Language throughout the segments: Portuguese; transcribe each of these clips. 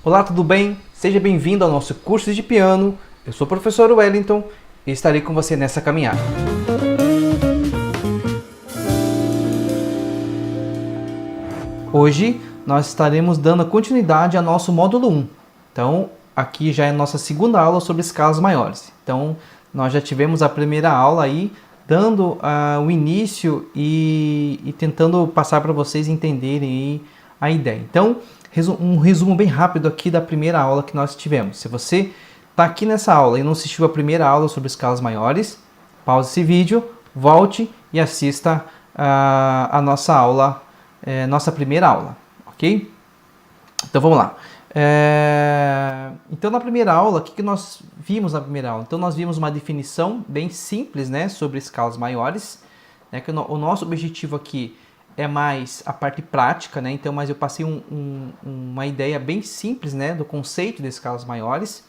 Olá, tudo bem? Seja bem-vindo ao nosso curso de piano. Eu sou o professor Wellington e estarei com você nessa caminhada. Hoje nós estaremos dando continuidade ao nosso módulo 1. Então, aqui já é a nossa segunda aula sobre escalas maiores. Então, nós já tivemos a primeira aula aí, dando o início e tentando passar para vocês entenderem aí a ideia. Então, um resumo bem rápido aqui da primeira aula que nós tivemos. Se você está aqui nessa aula e não assistiu a primeira aula sobre escalas maiores, pause esse vídeo, volte e assista a nossa aula, nossa primeira aula, ok? Então vamos lá. Então na primeira aula, o que nós vimos na primeira aula? Então nós vimos uma definição bem simples, né, sobre escalas maiores, né, que o nosso objetivo aqui é mais a parte prática, né? Então, mas eu passei uma ideia bem simples, né, do conceito de escalas maiores.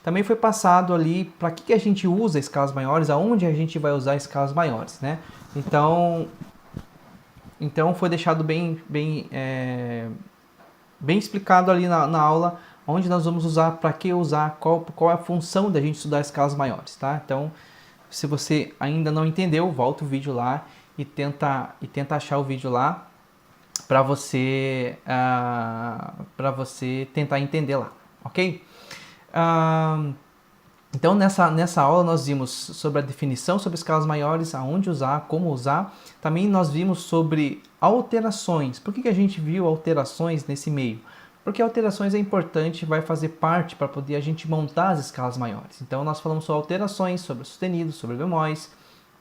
Também foi passado ali para que a gente usa escalas maiores, aonde a gente vai usar escalas maiores, né? Então foi deixado bem explicado ali na aula onde nós vamos usar, para que usar, qual é a função da gente estudar escalas maiores, tá? Então, se você ainda não entendeu, volta o vídeo lá e tenta achar o vídeo lá para você tentar entender lá, ok? Então nessa aula nós vimos sobre a definição sobre escalas maiores, aonde usar, como usar. Também nós vimos sobre alterações. Por que a gente viu alterações nesse meio? Porque alterações é importante, vai fazer parte para poder a gente montar as escalas maiores. Então nós falamos sobre alterações, sobre sustenido, sobre bemóis,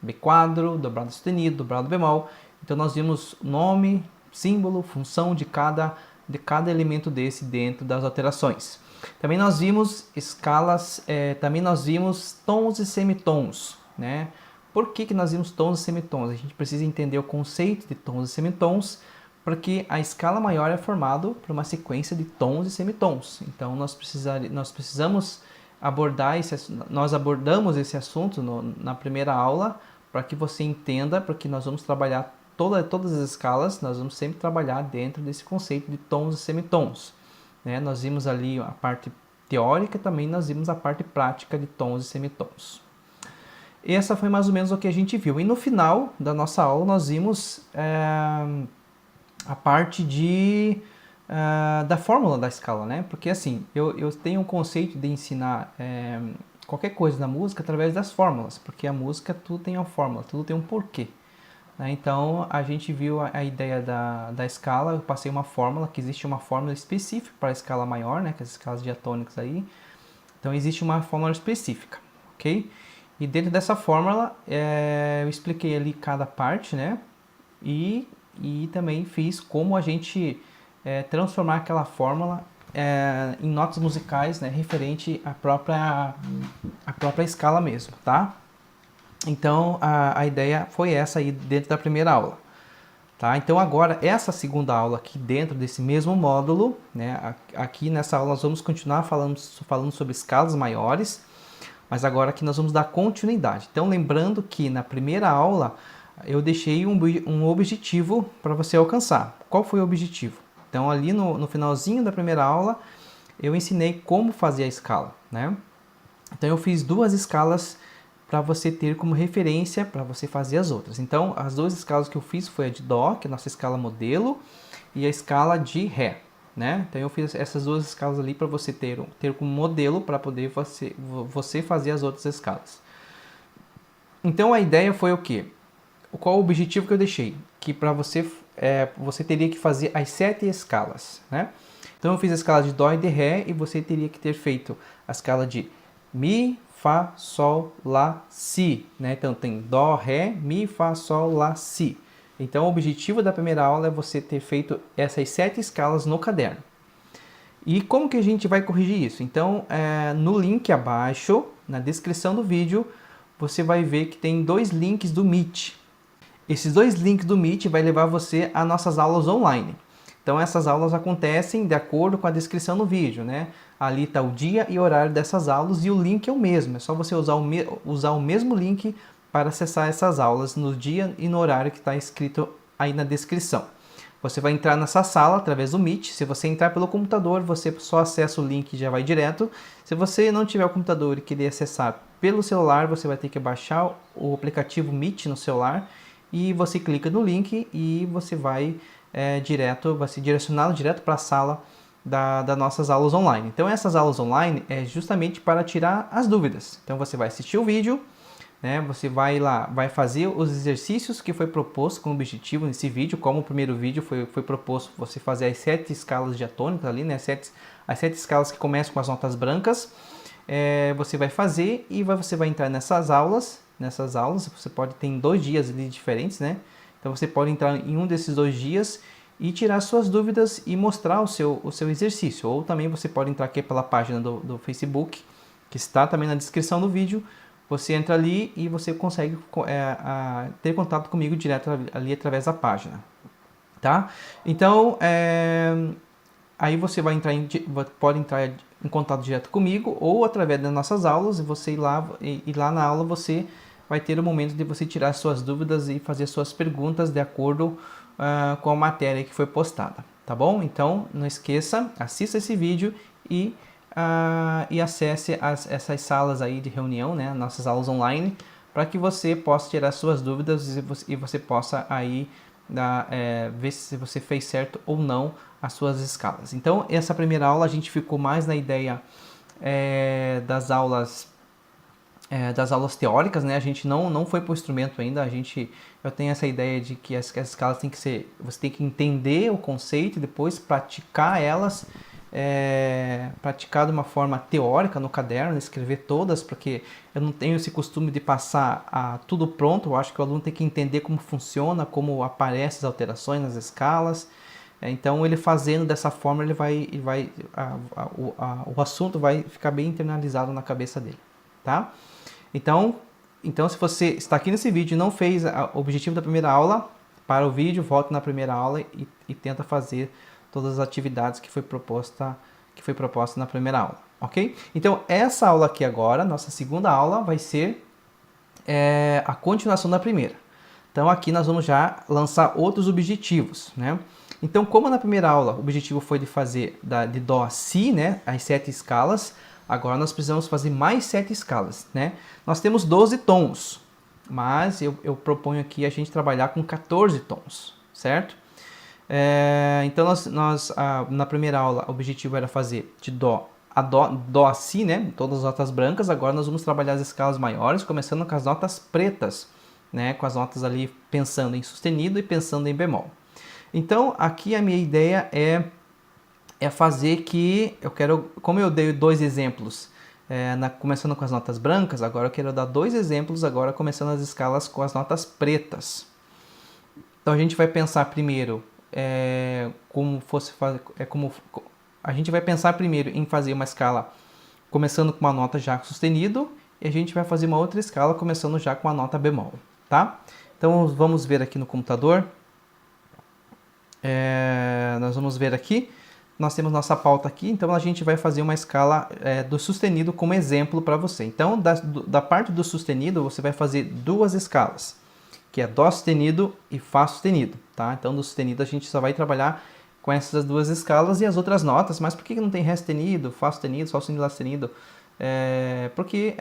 B quadro, dobrado sustenido, dobrado bemol. Então nós vimos nome, símbolo, função de cada elemento desse dentro das alterações. Também nós vimos escalas, também nós vimos tons e semitons, né? Por que nós vimos tons e semitons? A gente precisa entender o conceito de tons e semitons, porque a escala maior é formada por uma sequência de tons e semitons. Então nós precisamos abordar nós abordamos esse assunto na primeira aula, para que você entenda, porque nós vamos trabalhar todas as escalas, nós vamos sempre trabalhar dentro desse conceito de tons e semitons, né? Nós vimos ali a parte teórica, também nós vimos a parte prática de tons e semitons. Essa foi mais ou menos o que a gente viu. E no final da nossa aula nós vimos a parte da fórmula da escala, né? Porque assim, eu tenho um conceito de ensinar qualquer coisa na música através das fórmulas, porque a música tudo tem uma fórmula, tudo tem um porquê, né? Então a gente viu a ideia da escala, eu passei uma fórmula, que existe uma fórmula específica para a escala maior, né? Que as escalas diatônicas aí, então existe uma fórmula específica, ok? E dentro dessa fórmula eu expliquei ali cada parte, né? E também fiz como a gente transformar aquela fórmula em notas musicais, né, referente à própria escala mesmo, tá? Então a ideia foi essa aí dentro da primeira aula, tá? Então agora essa segunda aula aqui dentro desse mesmo módulo, né, aqui nessa aula nós vamos continuar falando sobre escalas maiores, mas agora aqui nós vamos dar continuidade. Então lembrando que na primeira aula eu deixei um objetivo para você alcançar. Qual foi o objetivo? Então ali no finalzinho da primeira aula eu ensinei como fazer a escala, né? Então eu fiz duas escalas para você ter como referência para você fazer as outras. Então as duas escalas que eu fiz foi a de Dó, que é a nossa escala modelo, e a escala de Ré, né? Então eu fiz essas duas escalas ali para você ter como modelo para poder você fazer as outras escalas. Então a ideia foi o quê? Qual o objetivo que eu deixei? Que para você teria que fazer as 7 escalas, né? Então eu fiz a escala de Dó e de Ré, e você teria que ter feito a escala de Mi, Fá, Sol, Lá, Si, né? Então tem Dó, Ré, Mi, Fá, Sol, Lá, Si. Então o objetivo da primeira aula é você ter feito essas 7 escalas no caderno. E como que a gente vai corrigir isso? Então no link abaixo, na descrição do vídeo, você vai ver que tem 2 links do Meet. Esses 2 links do Meet vai levar você a nossas aulas online. Então essas aulas acontecem de acordo com a descrição no vídeo, né? Ali está o dia e horário dessas aulas, e o link é o mesmo. É só você usar o mesmo link para acessar essas aulas no dia e no horário que está escrito aí na descrição. Você vai entrar nessa sala através do Meet. Se você entrar pelo computador, você só acessa o link e já vai direto. Se você não tiver o computador e querer acessar pelo celular, você vai ter que baixar o aplicativo Meet no celular e você clica no link e você vai vai ser direcionado direto para a sala das nossas aulas online. Então essas aulas online é justamente para tirar as dúvidas. Então você vai assistir o vídeo, né? Você vai lá, vai fazer os exercícios que foi proposto com o objetivo nesse vídeo, como o primeiro vídeo foi proposto você fazer as 7 escalas diatônicas ali, né? As 7 escalas que começam com as notas brancas. Você vai fazer e você vai entrar nessas aulas. Você pode ter em 2 dias ali diferentes, né? Então você pode entrar em um desses 2 dias e tirar suas dúvidas e mostrar o seu exercício. Ou também você pode entrar aqui pela página do Facebook, que está também na descrição do vídeo. Você entra ali e você consegue ter contato comigo direto ali através da página, tá? Então, aí você vai pode entrar em contato direto comigo ou através das nossas aulas e você ir lá na aula você vai ter o momento de você tirar suas dúvidas e fazer suas perguntas de acordo com a matéria que foi postada, tá bom? Então, não esqueça, assista esse vídeo e acesse essas salas aí de reunião, né, nossas aulas online, para que você possa tirar suas dúvidas e você possa aí ver se você fez certo ou não as suas escalas. Então, essa primeira aula a gente ficou mais na ideia das aulas teóricas, né? A gente não foi para o instrumento ainda. Eu tenho essa ideia de que as escalas tem que ser, você tem que entender o conceito e depois praticar elas, praticar de uma forma teórica no caderno, escrever todas, porque eu não tenho esse costume de passar tudo pronto. Eu acho que o aluno tem que entender como funciona, como aparecem as alterações nas escalas. Então, ele fazendo dessa forma, o assunto vai ficar bem internalizado na cabeça dele, tá? Então, se você está aqui nesse vídeo e não fez o objetivo da primeira aula, para o vídeo, volte na primeira aula e tenta fazer todas as atividades que foi proposta na primeira aula, ok? Então, essa aula aqui agora, nossa segunda aula, vai ser a continuação da primeira. Então, aqui nós vamos já lançar outros objetivos, né? Então, como na primeira aula o objetivo foi de fazer de Dó a Si, né, as 7 escalas, agora nós precisamos fazer mais 7 escalas, né? Nós temos 12 tons, mas eu proponho aqui a gente trabalhar com 14 tons, certo? Então, na primeira aula o objetivo era fazer de Dó a Si, né, todas as notas brancas. Agora nós vamos trabalhar as escalas maiores, começando com as notas pretas, né, com as notas ali pensando em sustenido e pensando em bemol. Então, aqui a minha ideia é fazer que como eu dei 2 exemplos, começando com as notas brancas, agora eu quero dar 2 exemplos, agora começando as escalas com as notas pretas. Então, a gente vai pensar primeiro a gente vai pensar primeiro em fazer uma escala começando com uma nota já sustenido, e a gente vai fazer uma outra escala começando já com a nota bemol, tá? Então, vamos ver aqui no computador. Nós vamos ver aqui, nós temos nossa pauta aqui, então a gente vai fazer uma escala do sustenido como exemplo para você. Então, da parte do sustenido, você vai fazer 2 escalas, que é Dó sustenido e Fá sustenido, tá? Então, do sustenido a gente só vai trabalhar com essas 2 escalas e as outras notas. Mas por que não tem Ré sustenido, Fá sustenido, Sol sustenido, Lá sustenido? Porque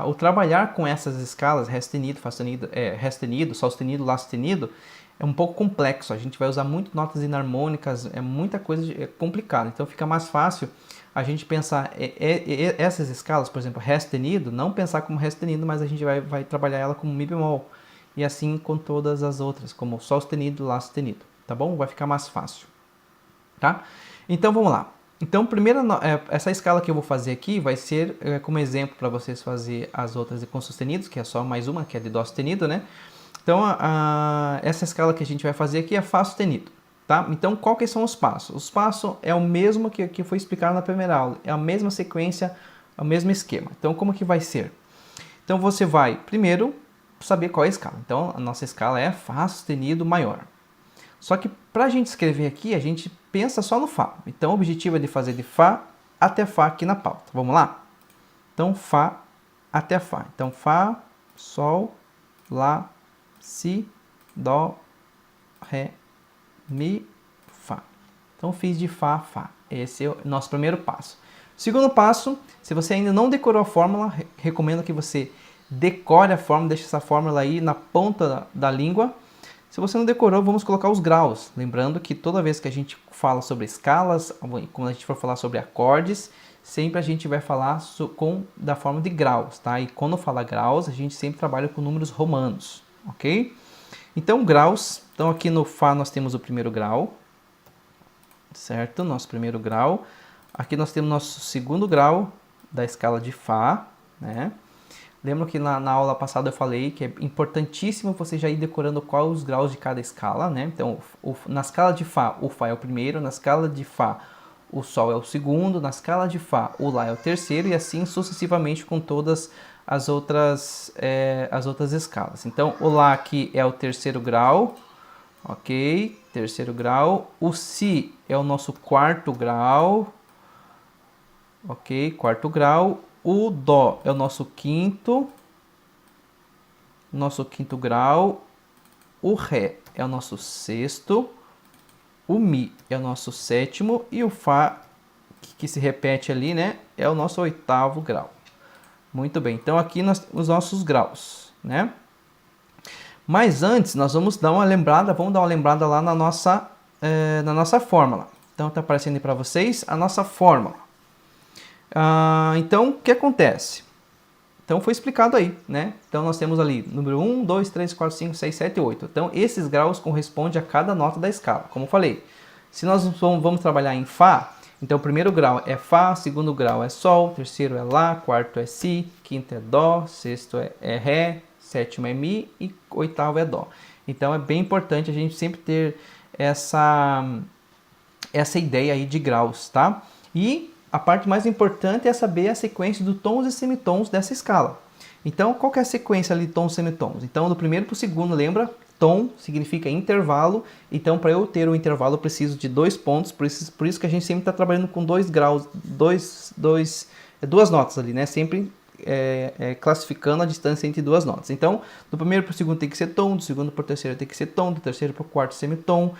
o trabalhar com essas escalas, Ré sustenido, Fá sustenido, Ré sustenido, Sol sustenido, Lá sustenido, é um pouco complexo. A gente vai usar muito notas inarmônicas, muita coisa complicada. Então fica mais fácil a gente pensar essas escalas, por exemplo, Ré sustenido, não pensar como Ré sustenido, mas a gente vai trabalhar ela como Mi bemol. E assim com todas as outras, como Sol sustenido, Lá sustenido, tá bom? Vai ficar mais fácil, tá? Então vamos lá. Então, primeiro, essa escala que eu vou fazer aqui vai ser como exemplo para vocês fazer as outras com sustenidos, que é só mais uma, que é de Dó sustenido, né? Então, essa escala que a gente vai fazer aqui é Fá sustenido, tá? Então, qual que são os passos? Os passos é o mesmo que foi explicado na primeira aula, é a mesma sequência, é o mesmo esquema. Então, como que vai ser? Então, você vai, primeiro, saber qual é a escala. Então, a nossa escala é Fá sustenido maior. Só que, para a gente escrever aqui, a gente pensa só no Fá. Então, o objetivo é de fazer de Fá até Fá aqui na pauta. Vamos lá? Então, Fá até Fá. Então, Fá, Sol, Lá, Si, Dó, Ré, Mi, Fá. Então, fiz de Fá a Fá. Esse é o nosso primeiro passo. Segundo passo, se você ainda não decorou a fórmula, recomendo que você decore a fórmula, deixe essa fórmula aí na ponta da língua. Se você não decorou, vamos colocar os graus. Lembrando que toda vez que a gente fala sobre escalas, quando a gente for falar sobre acordes, sempre a gente vai falar da forma de graus, tá? E quando fala graus, a gente sempre trabalha com números romanos, ok? Então, graus. Então, aqui no Fá nós temos o primeiro grau, certo? Nosso primeiro grau. Aqui nós temos nosso segundo grau da escala de Fá, né? Lembro que na aula passada eu falei que é importantíssimo você já ir decorando quais os graus de cada escala, né? Então, na escala de Fá, o Fá é o primeiro, na escala de Fá, o Sol é o segundo, na escala de Fá, o Lá é o terceiro, e assim sucessivamente com todas as outras escalas. Então, o Lá aqui é o terceiro grau, ok? Terceiro grau. O Si é o nosso quarto grau, ok? Quarto grau. O Dó é o nosso quinto grau. O Ré é o nosso sexto. O Mi é o nosso sétimo. E o Fá, que se repete ali, né? É o nosso oitavo grau. Muito bem, então aqui nós temos os nossos graus, né? Mas antes, nós vamos dar uma lembrada lá na nossa fórmula. Então, está aparecendo aí para vocês a nossa fórmula. Então, o que acontece? Então, foi explicado aí, né? Então, nós temos ali número 1, 2, 3, 4, 5, 6, 7, 8. Então, esses graus correspondem a cada nota da escala. Como eu falei, se nós vamos trabalhar em Fá, então o primeiro grau é Fá, segundo grau é Sol, terceiro é Lá, quarto é Si, quinto é Dó, sexto é Ré, sétimo é Mi e oitavo é Dó. Então, é bem importante a gente sempre ter essa ideia aí de graus, tá? E a parte mais importante é saber a sequência de tons e semitons dessa escala. Então, qual que é a sequência ali de tons e semitons? Então, do primeiro para o segundo, lembra? Tom significa intervalo. Então, para eu ter um intervalo, eu preciso de 2 pontos. Por isso que a gente sempre está trabalhando com 2 graus, duas notas ali, né? Sempre classificando a distância entre duas notas. Então, do primeiro para o segundo tem que ser tom, do segundo para o terceiro tem que ser tom, do terceiro para o quarto semitom,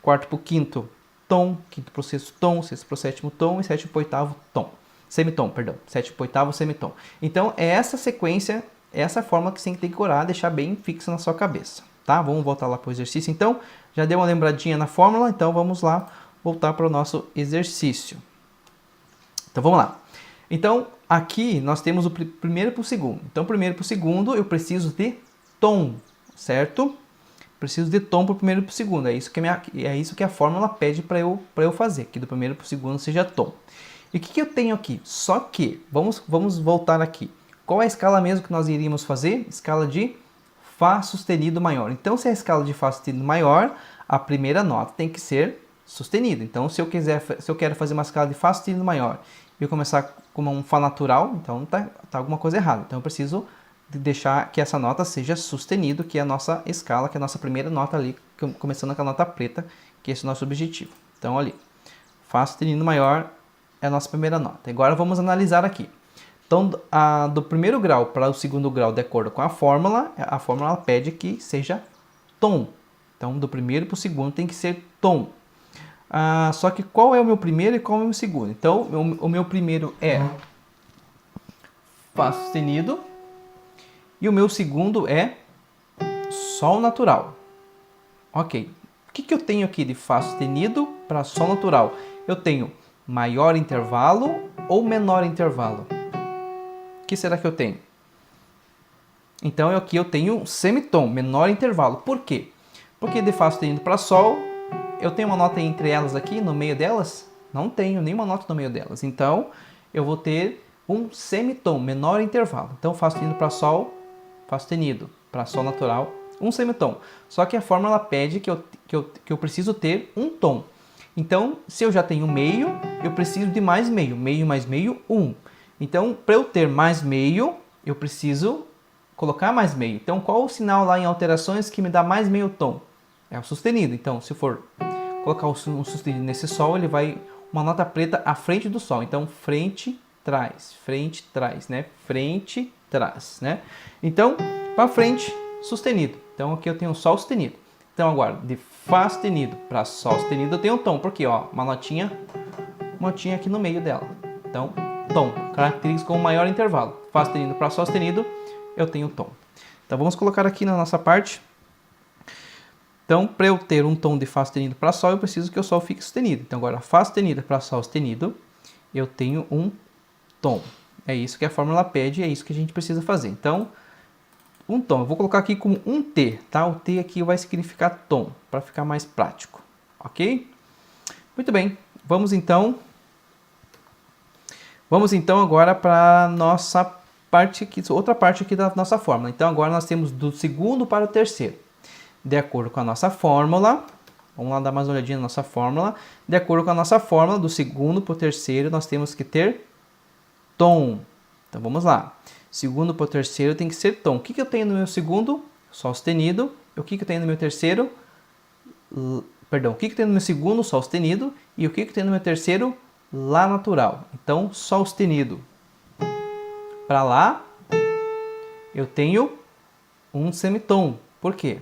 quarto para o quinto tom, quinto para o sexto tom, sexto para o sétimo tom e sétimo para o oitavo tom. Semitom, perdão. Sétimo para o oitavo semitom. Então, é essa sequência, essa forma que você tem que decorar, deixar bem fixa na sua cabeça, tá? Vamos voltar lá para o exercício, então. Já deu uma lembradinha na fórmula, então vamos lá voltar para o nosso exercício. Então, vamos lá. Então, aqui nós temos o primeiro para o segundo. Então, primeiro para o segundo, eu preciso de tom, certo? Preciso de tom para o primeiro e para o segundo. É isso que a fórmula pede para eu fazer, que do primeiro para o segundo seja tom. E o que eu tenho aqui? Só que, vamos voltar aqui. Qual é a escala mesmo que nós iríamos fazer? Escala de Fá sustenido maior. Então, se é a escala de Fá sustenido maior, a primeira nota tem que ser sustenida. Então, se eu quero fazer uma escala de Fá sustenido maior e eu começar com um Fá natural, então tá alguma coisa errada. Então, eu preciso de deixar que essa nota seja sustenido, que é a nossa escala, que é a nossa primeira nota ali, começando com a nota preta, que é esse nosso objetivo. Então, ali, Fá sustenido maior é a nossa primeira nota. Agora, vamos analisar aqui. Então, do primeiro grau para o segundo grau, de acordo com a fórmula ela pede que seja tom. Então, do primeiro para o segundo tem que ser tom. Só que qual é o meu primeiro e qual é o meu segundo? Então, o meu primeiro é Fá sustenido. E o meu segundo é Sol natural. Ok. O que eu tenho aqui de Fá sustenido para Sol natural? Eu tenho maior intervalo ou menor intervalo? O que será que eu tenho? Então aqui eu tenho um semitom, menor intervalo. Por quê? Porque de Fá sustenido para Sol, eu tenho uma nota entre elas aqui, no meio delas? Não tenho nenhuma nota no meio delas. Então eu vou ter um semitom, menor intervalo. Então Fá sustenido para Sol, Fá sustenido para Sol natural, um semitom. Só que a fórmula pede que eu preciso ter um tom. Então, se eu já tenho meio, eu preciso de mais meio. Meio mais meio, 1. Então, para eu ter mais meio, eu preciso colocar mais meio. Então, qual o sinal lá em alterações que me dá mais meio tom? É o sustenido. Então, se eu for colocar um sustenido nesse Sol, ele vai uma nota preta à frente do Sol. Então, frente, trás, né? Frente, trás, né? Então, para frente, sustenido. Então, aqui eu tenho Sol sustenido. Então agora, de Fá sustenido para Sol sustenido, eu tenho um tom, porque ó, uma notinha aqui no meio dela. Então, tom, caracteriza com o maior intervalo. Fá sustenido para Sol sustenido, eu tenho tom. Então vamos colocar aqui na nossa parte. Então, para eu ter um tom de Fá sustenido para Sol, eu preciso que o Sol fique sustenido. Então agora, Fá sustenido para Sol sustenido, eu tenho um tom. É isso que a fórmula pede, é isso que a gente precisa fazer. Então, um tom. Eu vou colocar aqui como um T, tá? O T aqui vai significar tom, para ficar mais prático, ok? Muito bem. Vamos então agora para nossa parte aqui, outra parte aqui da nossa fórmula. Então agora nós temos do segundo para o terceiro. De acordo com a nossa fórmula, vamos lá dar mais uma olhadinha na nossa fórmula. De acordo com a nossa fórmula, do segundo para o terceiro, nós temos que ter tom. Então vamos lá. Segundo para o terceiro tem que ser tom. O que eu tenho no meu segundo? Sol sustenido. O que eu tenho no meu terceiro? Perdão, o que eu tenho no meu segundo? Sol sustenido. E o que eu tenho no meu terceiro? Lá natural. Então, Sol sustenido. Para Lá, eu tenho um semitom. Por quê?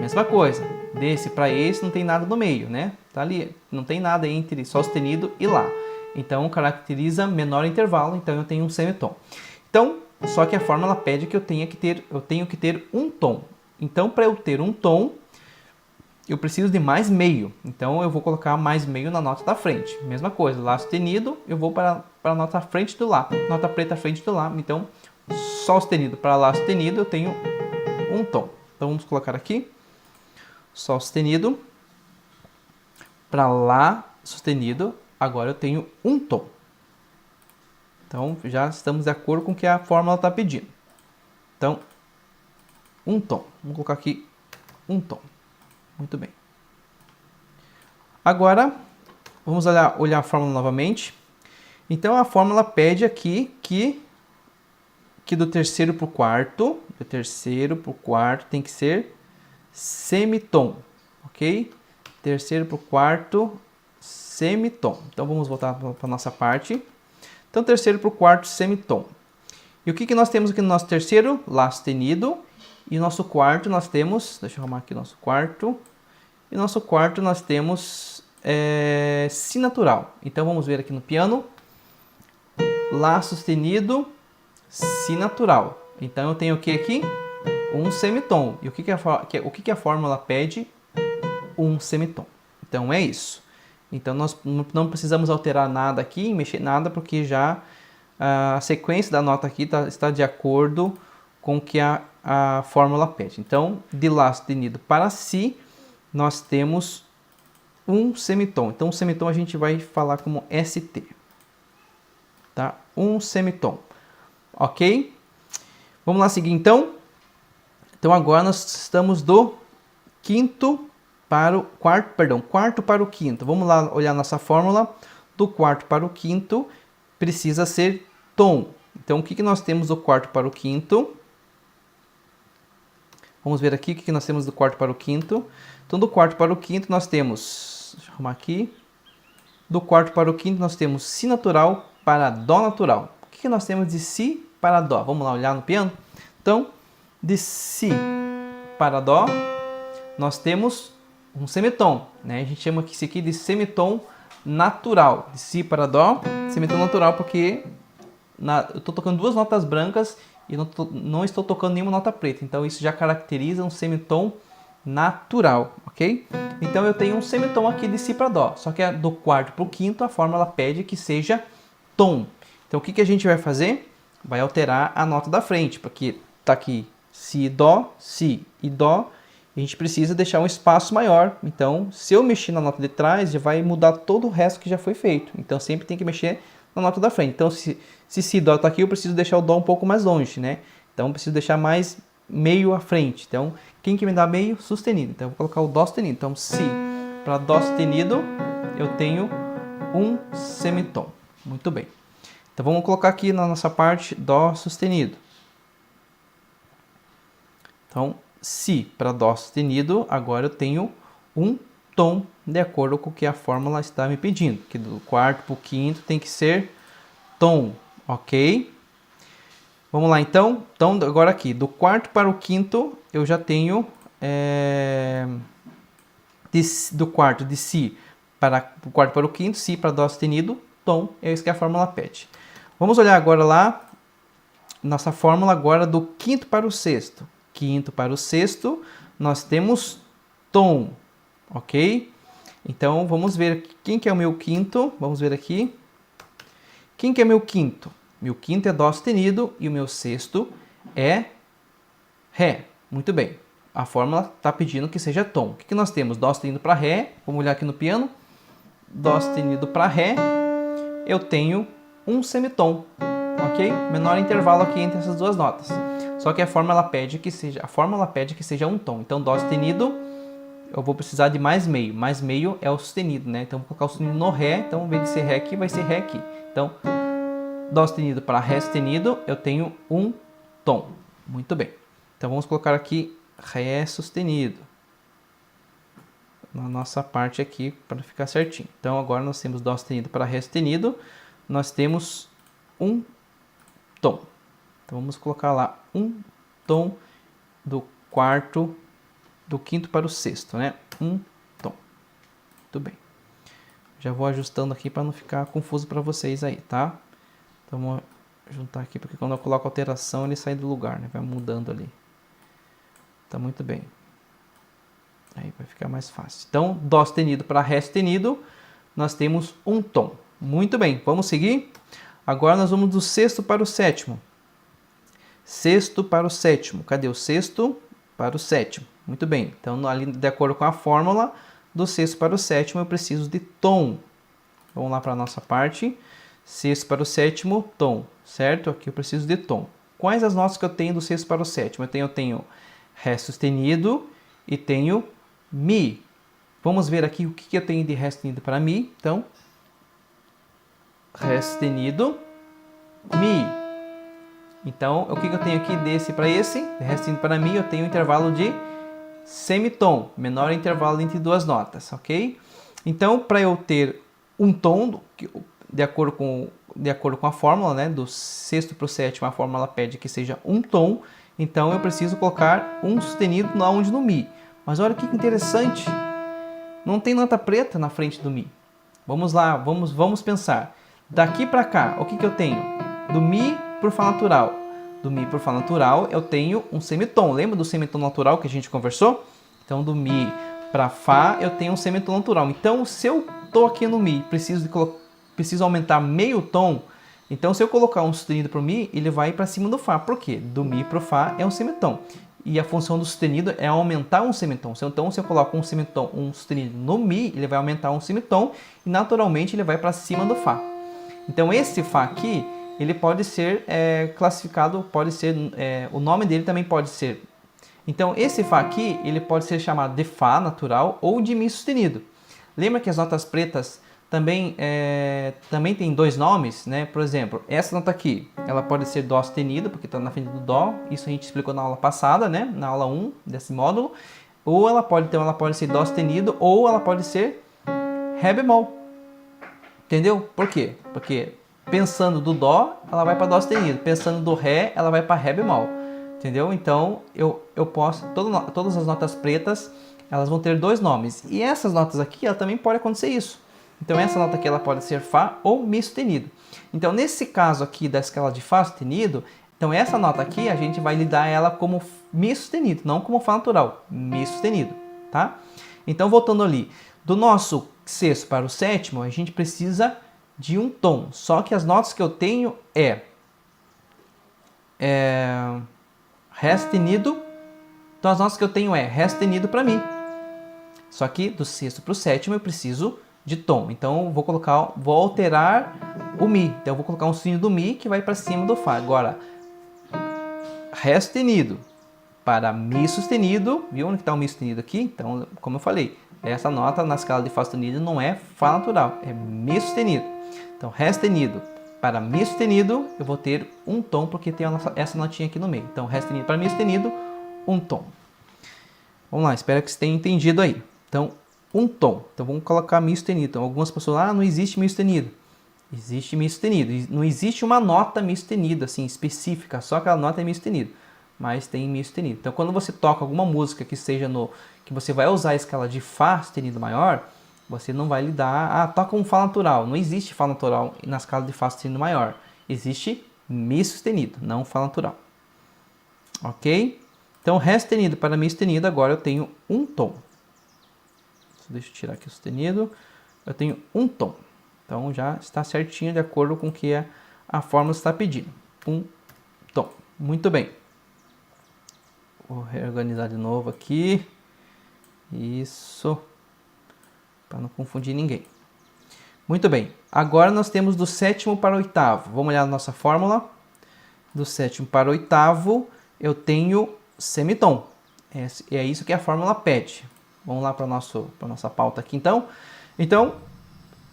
Mesma coisa. Desse para esse não tem nada no meio, né? Tá ali, não tem nada entre Sol sustenido e Lá. Então, caracteriza menor intervalo, então eu tenho um semitom. Então, só que a fórmula pede que eu tenho que ter um tom. Então, para eu ter um tom, eu preciso de mais meio. Então, eu vou colocar mais meio na nota da frente. Mesma coisa, Lá sustenido, eu vou para a nota à frente do Lá. Nota preta à frente do Lá. Então, Sol sustenido para Lá sustenido, eu tenho um tom. Então, vamos colocar aqui. Sol sustenido para Lá sustenido, agora eu tenho um tom. Então, já estamos de acordo com o que a fórmula está pedindo. Então, um tom. Vamos colocar aqui um tom. Muito bem. Agora, vamos olhar a fórmula novamente. Então, a fórmula pede aqui que do terceiro para o quarto, tem que ser semitom, ok? Terceiro para o quarto, semitom. Então, vamos voltar para a nossa parte. Então, terceiro para o quarto, semitom. E o que nós temos aqui no nosso terceiro? Lá sustenido. E nosso quarto nós temos... Deixa eu arrumar aqui o nosso quarto. E nosso quarto nós temos Si natural. Então, vamos ver aqui no piano. Lá sustenido, Si natural. Então, eu tenho o que aqui? Um semitom. E o que a fórmula pede? Um semitom. Então, é isso. Então, nós não precisamos alterar nada aqui, mexer nada, porque já a sequência da nota aqui está de acordo com o que a fórmula pede. Então, de Lá sustenido para Si, nós temos um semitom. Então, o semitom a gente vai falar como ST. Tá? Um semitom. Ok? Vamos lá seguir então. Então, agora nós estamos do quinto para o quarto para o quinto. Vamos lá olhar nossa fórmula. Do quarto para o quinto precisa ser tom. Então, o que nós temos do quarto para o quinto? Vamos ver aqui o que nós temos do quarto para o quinto. Então, do quarto para o quinto nós temos... Deixa eu arrumar aqui. Do quarto para o quinto nós temos Si natural para Dó natural. O que nós temos de Si para Dó? Vamos lá olhar no piano? Então, de Si para Dó, nós temos um semitom, né? A gente chama isso aqui de semitom natural. De Si para Dó, semitom natural, porque eu estou tocando duas notas brancas e não estou tocando nenhuma nota preta. Então, isso já caracteriza um semitom natural, ok? Então, eu tenho um semitom aqui de Si para Dó. Só que do quarto para o quinto, a fórmula pede que seja tom. Então, o que a gente vai fazer? Vai alterar a nota da frente, porque está aqui Si, Dó, Si e Dó. A gente precisa deixar um espaço maior. Então, se eu mexer na nota de trás, já vai mudar todo o resto que já foi feito. Então, sempre tem que mexer na nota da frente. Então, se Si, Dó está aqui, eu preciso deixar o Dó um pouco mais longe, né? Então, eu preciso deixar mais meio à frente. Então, quem que me dá meio? Sustenido. Então, eu vou colocar o Dó sustenido. Então, Si para Dó sustenido, eu tenho um semitom. Muito bem. Então, vamos colocar aqui na nossa parte Dó sustenido. Então, Si para Dó sustenido, agora eu tenho um tom de acordo com o que a fórmula está me pedindo. Que do quarto para o quinto tem que ser tom, ok? Vamos lá então. Então, agora aqui, do quarto para o quinto, eu já tenho do quarto de si para o quarto para o quinto, si para dó sustenido, tom, é isso que a fórmula pede. Vamos olhar agora lá, nossa fórmula agora do quinto para o sexto. Quinto para o sexto, nós temos tom, ok? Então, vamos ver quem que é o meu quinto, vamos ver aqui. Quem que é meu quinto? Meu quinto é dó sustenido e o meu sexto é ré. Muito bem, a fórmula está pedindo que seja tom. O que, que nós temos? Dó sustenido para ré, vamos olhar aqui no piano. Dó sustenido para ré, eu tenho um semitom, ok? Menor intervalo aqui entre essas duas notas. Só que a fórmula pede que seja um tom. Então, dó sustenido, eu vou precisar de mais meio. Mais meio é o sustenido, né? Então, vou colocar o sustenido no ré. Então, em vez de ser ré aqui, vai ser ré aqui. Então, dó sustenido para ré sustenido, eu tenho um tom. Muito bem. Então, vamos colocar aqui ré sustenido na nossa parte aqui para ficar certinho. Então, agora nós temos dó sustenido para ré sustenido, nós temos um tom. Então, vamos colocar lá um tom do quarto, do quinto para o sexto, né? Um tom. Muito bem. Já vou ajustando aqui para não ficar confuso para vocês aí, tá? Então, vamos juntar aqui, porque quando eu coloco alteração, ele sai do lugar, né? Vai mudando ali. Tá muito bem. Aí vai ficar mais fácil. Então, dó sustenido para ré sustenido, nós temos um tom. Muito bem, vamos seguir? Agora nós vamos do sexto para o sétimo. Sexto para o sétimo. Cadê o sexto para o sétimo? Muito bem. Então, ali, de acordo com a fórmula, do sexto para o sétimo eu preciso de tom. Vamos lá para a nossa parte. Sexto para o sétimo, tom. Certo? Aqui eu preciso de tom. Quais as notas que eu tenho do sexto para o sétimo? Eu tenho ré sustenido e tenho mi. Vamos ver aqui o que eu tenho de ré sustenido para mi. Então, ré sustenido, mi. Então, o que eu tenho aqui desse para esse? Ré sustenido para mi, eu tenho um intervalo de semitom, menor intervalo entre duas notas, ok? Então, para eu ter um tom, de acordo com a fórmula, né, do sexto para o sétimo, a fórmula pede que seja um tom. Então, eu preciso colocar um sustenido onde no mi. Mas olha que interessante, não tem nota preta na frente do mi. Vamos lá, vamos pensar. Daqui para cá, o que eu tenho? Do mi por Fá natural. Do mi por Fá natural, eu tenho um semitom. Lembra do semitom natural que a gente conversou? Então, do mi para Fá, eu tenho um semitom natural. Então, se eu estou aqui no mi, preciso aumentar meio tom. Então, se eu colocar um sustenido para o mi, ele vai para cima do Fá. Por quê? Do mi para o Fá é um semitom. E a função do sustenido é aumentar um semitom. Então, se eu coloco um sustenido no mi, ele vai aumentar um semitom e naturalmente ele vai para cima do Fá. Então, esse Fá aqui, ele pode ser classificado, o nome dele também pode ser. Então, esse Fá aqui, ele pode ser chamado de Fá natural ou de Mi sustenido. Lembra que as notas pretas também tem dois nomes, né? Por exemplo, essa nota aqui, ela pode ser Dó sustenido, porque está na frente do Dó. Isso a gente explicou na aula passada, né? Na aula 1 desse módulo. Ou ela pode ser Dó sustenido, ou ela pode ser Ré bemol. Entendeu? Por quê? Porque pensando do Dó, ela vai para Dó sustenido. Pensando do Ré, ela vai para Ré bemol. Entendeu? Então, eu posso... Todas as notas pretas, elas vão ter dois nomes. E essas notas aqui, ela também pode acontecer isso. Então, essa nota aqui, ela pode ser Fá ou Mi sustenido. Então, nesse caso aqui da escala de Fá sustenido, então essa nota aqui, a gente vai lidar ela como Mi sustenido, não como Fá natural. Mi sustenido, tá? Então, voltando ali, do nosso sexto para o sétimo, a gente precisa de um tom. Só que as notas que eu tenho Ré sustenido. Então, as notas que eu tenho Ré sustenido para Mi. Só que do sexto para o sétimo eu preciso de tom. Então, vou alterar o Mi. Então, eu vou colocar um sustenido do Mi que vai para cima do Fá. Agora, Ré sustenido para Mi sustenido. Viu onde está o Mi sustenido aqui? Então, como eu falei, essa nota na escala de Fá sustenido não é Fá natural, é Mi sustenido. Então, Ré sustenido para Mi sustenido, eu vou ter um tom, porque tem essa notinha aqui no meio. Então, Ré sustenido para Mi sustenido, um tom. Vamos lá, espero que você tenha entendido aí. Então, um tom. Então, vamos colocar Mi sustenido. Então, algumas pessoas, não existe Mi sustenido. Existe Mi sustenido. Não existe uma nota Mi sustenido, assim, específica. Só aquela nota é Mi sustenido. mas tem Mi sustenido. Então, quando você toca alguma música que seja que você vai usar a escala de Fá sustenido maior, você não vai lidar, toca um Fá natural. Não existe Fá natural na escala de Fá sustenido maior. Existe Mi sustenido, não Fá natural. Ok? Então, Ré sustenido para Mi sustenido, agora eu tenho um tom. Deixa eu tirar aqui o sustenido. Eu tenho um tom. Então, já está certinho de acordo com o que a fórmula está pedindo. Um tom. Muito bem. Vou reorganizar de novo aqui. Isso. Para não confundir ninguém. Muito bem. Agora nós temos do sétimo para o oitavo. Vamos olhar a nossa fórmula. Do sétimo para o oitavo, eu tenho semitom. É isso que a fórmula pede. Vamos lá para a nossa pauta aqui, então. Então,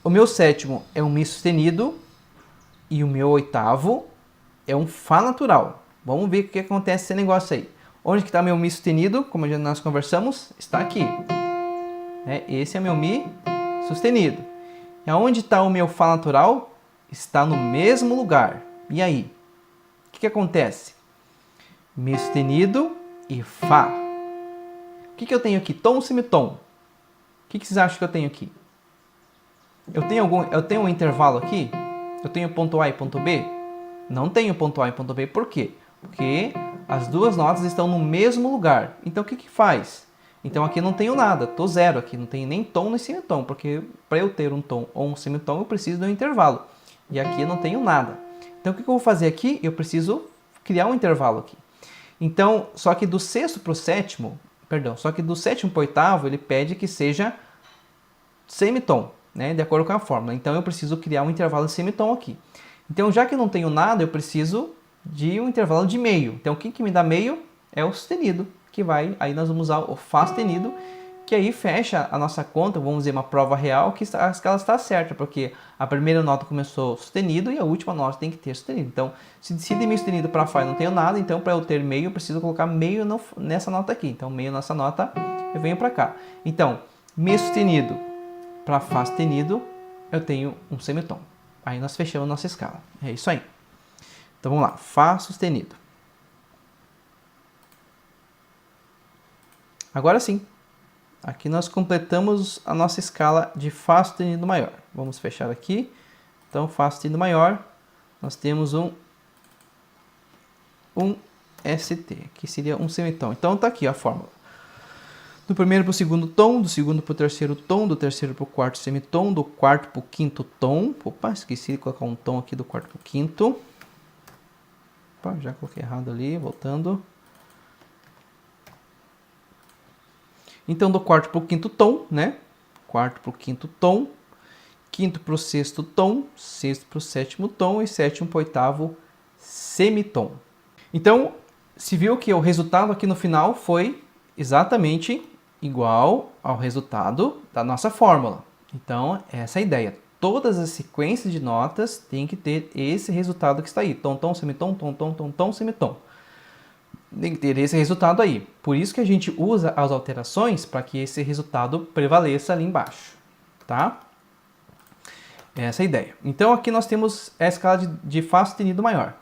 o meu sétimo é um Mi sustenido e o meu oitavo é um Fá natural. Vamos ver o que acontece esse negócio aí. Onde que está meu Mi sustenido? Como nós conversamos, está aqui. Esse é meu Mi sustenido. E onde está o meu Fá natural? Está no mesmo lugar. E aí? O que acontece? Mi sustenido e Fá. O que eu tenho aqui? Tom ou semitom? O que vocês acham que eu tenho aqui? Eu tenho um intervalo aqui? Eu tenho ponto A e ponto B? Não tenho ponto A e ponto B. Por quê? Porque as duas notas estão no mesmo lugar. Então o que faz? Então aqui eu não tenho nada, estou zero aqui, não tenho nem tom nem semitom, porque para eu ter um tom ou um semitom eu preciso de um intervalo. E aqui eu não tenho nada. Então o que eu vou fazer aqui? Eu preciso criar um intervalo aqui. Então, só que do sexto para o sétimo, só que do sétimo para o oitavo ele pede que seja semitom, né, de acordo com a fórmula. Então eu preciso criar um intervalo de semitom aqui. Então já que eu não tenho nada, eu preciso de um intervalo de meio. Então o que me dá meio é o sustenido, que aí nós vamos usar o Fá sustenido, que aí fecha a nossa conta, vamos dizer uma prova real, que a escala está certa, porque a primeira nota começou sustenido e a última nota tem que ter sustenido. Então, se de Mi sustenido para Fá eu não tenho nada, então para eu ter meio eu preciso colocar meio nessa nota aqui. Então meio nessa nota eu venho para cá. Então, Mi sustenido para Fá sustenido eu tenho um semitom. Aí nós fechamos nossa escala. É isso aí. Então vamos lá, Fá sustenido. Agora sim, aqui nós completamos a nossa escala de Fá sustenido maior. Vamos fechar aqui. Então, Fá sustenido maior, nós temos um ST, que seria um semitom. Então está aqui a fórmula. Do primeiro para o segundo tom, do segundo para o terceiro tom, do terceiro para o quarto semitom, do quarto para o quinto tom. Opa, esqueci de colocar um tom aqui do quarto para o quinto. Opa, já coloquei errado ali, voltando. Então, do quarto para o quinto tom, né? Quarto para o quinto tom, quinto para o sexto tom, sexto para o sétimo tom e sétimo para o oitavo semitom. Então, se viu que o resultado aqui no final foi exatamente igual ao resultado da nossa fórmula. Então, essa é a ideia. Todas as sequências de notas têm que ter esse resultado que está aí. Tom, tom, semitom, tom, tom, tom, tom, semitom. Tem que ter esse resultado aí. Por isso que a gente usa as alterações para que esse resultado prevaleça ali embaixo, tá? Essa é a ideia. Então aqui nós temos a escala de Fá sustenido maior.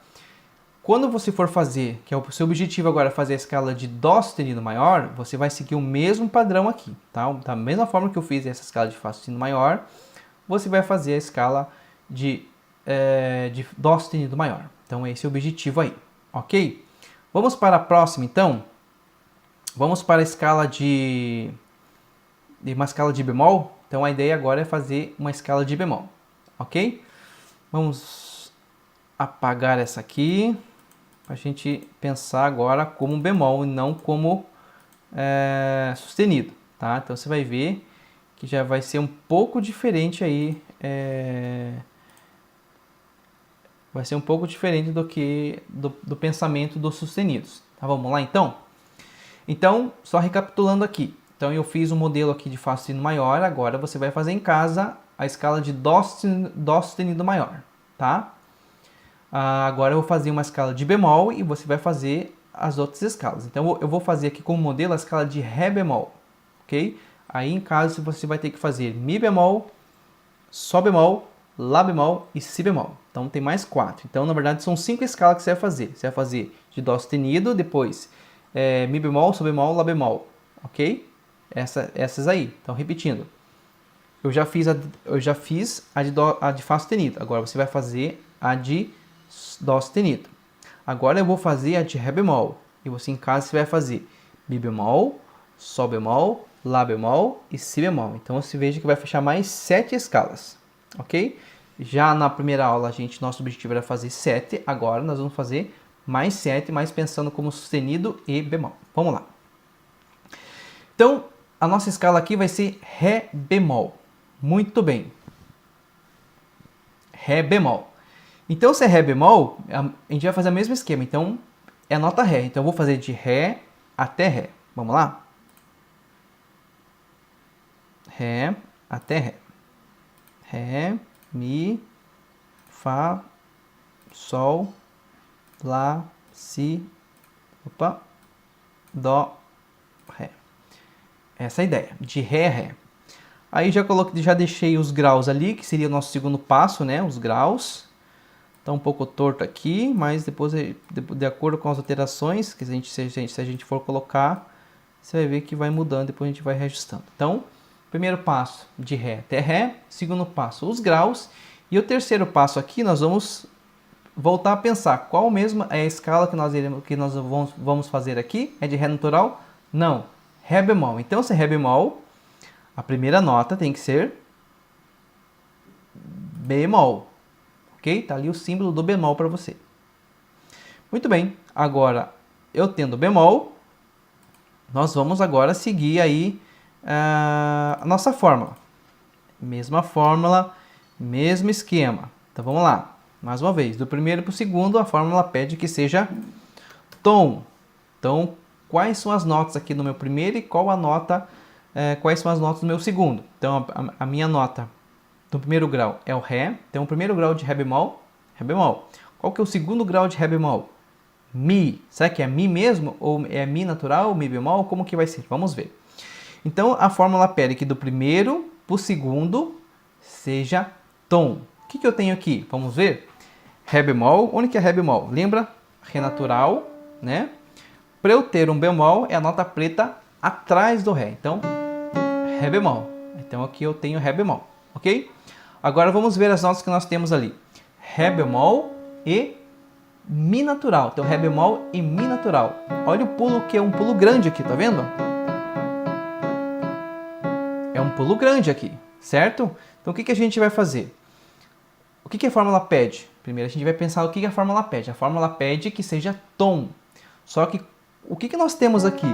Quando você for fazer, que é o seu objetivo agora é fazer a escala de Dó sustenido maior, você vai seguir o mesmo padrão aqui, tá? Da mesma forma que eu fiz essa escala de Fá sustenido maior, você vai fazer a escala de Dó sustenido maior. Então esse é o objetivo aí, ok? Vamos para a próxima, então. Vamos para a escala de uma escala de bemol. Então a ideia agora é fazer uma escala de bemol, ok? Vamos apagar essa aqui para a gente pensar agora como bemol e não como sustenido, tá? Então você vai ver que já vai ser um pouco diferente aí. Vai ser um pouco diferente do que do pensamento dos sustenidos. Tá, vamos lá então? Então, só recapitulando aqui. Então, eu fiz um modelo aqui de Fá sustenido maior. Agora você vai fazer em casa a escala de Dó sustenido maior, tá? Agora eu vou fazer uma escala de bemol e você vai fazer as outras escalas. Então, eu vou fazer aqui como modelo a escala de Ré bemol, ok? Aí, em casa, você vai ter que fazer Mi bemol, Sol bemol Lá bemol e Si bemol. Então tem mais 4. Então na verdade são 5 escalas que você vai fazer. Você vai fazer de Dó sustenido, depois Mi bemol, Sol bemol, Lá bemol. Ok? Essas aí. Então repetindo. Eu já fiz a de Fá sustenido. Agora você vai fazer a de Dó sustenido. Agora eu vou fazer a de Ré bemol. E você em casa você vai fazer Mi bemol, Sol bemol, Lá bemol e Si bemol. Então você veja que vai fechar mais 7 escalas. Ok? Já na primeira aula nosso objetivo era fazer 7. Agora nós vamos fazer mais 7, mas pensando como sustenido e bemol. Vamos lá. Então a nossa escala aqui vai ser Ré bemol. Muito bem. Ré bemol. Então, se é Ré bemol, a gente vai fazer o mesmo esquema. Então, é a nota Ré. Então, eu vou fazer de Ré até Ré. Vamos lá? Ré até Ré. Ré, Mi, Fá, Sol, Lá, Si, Dó, Ré. Essa é a ideia, de Ré a Ré. Aí já deixei os graus ali, que seria o nosso segundo passo, né? Os graus. Tá um pouco torto aqui, mas depois, de acordo com as alterações, que se a gente for colocar, você vai ver que vai mudando, depois a gente vai reajustando. Então, primeiro passo de Ré até Ré, segundo passo os graus, e o terceiro passo aqui nós vamos voltar a pensar qual mesmo é a escala que nós vamos fazer aqui. É de Ré natural? Não, Ré bemol. Então, se é Ré bemol, a primeira nota tem que ser bemol. Ok? Tá ali o símbolo do bemol para você. Muito bem. Agora, eu tendo bemol, nós vamos agora seguir aí a nossa fórmula. Mesma fórmula, mesmo esquema. Então vamos lá. Mais uma vez, do primeiro para o segundo, a fórmula pede que seja tom. Então, quais são as notas aqui no meu primeiro e quais são as notas no meu segundo? Então, a minha nota do primeiro grau é o Ré. Então, o primeiro grau de Ré bemol, Ré bemol. Qual que é o segundo grau de Ré bemol? Mi. Será que é Mi mesmo? Ou é Mi natural, Mi bemol? Como que vai ser? Vamos ver. Então, a fórmula pede que do primeiro para o segundo seja tom. O que eu tenho aqui? Vamos ver. Ré bemol. Onde que é Ré bemol? Lembra? Ré natural, né? Para eu ter um bemol, é a nota preta atrás do Ré. Então, Ré bemol. Então, aqui eu tenho Ré bemol. Ok? Agora, vamos ver as notas que nós temos ali. Ré bemol e Mi natural. Então, Ré bemol e Mi natural. Olha o pulo, que é um pulo grande aqui, tá vendo? É um pulo grande aqui, certo? Então, o que a gente vai fazer? O que a fórmula pede? Primeiro, a gente vai pensar o que a fórmula pede. A fórmula pede que seja tom. Só que, o que nós temos aqui?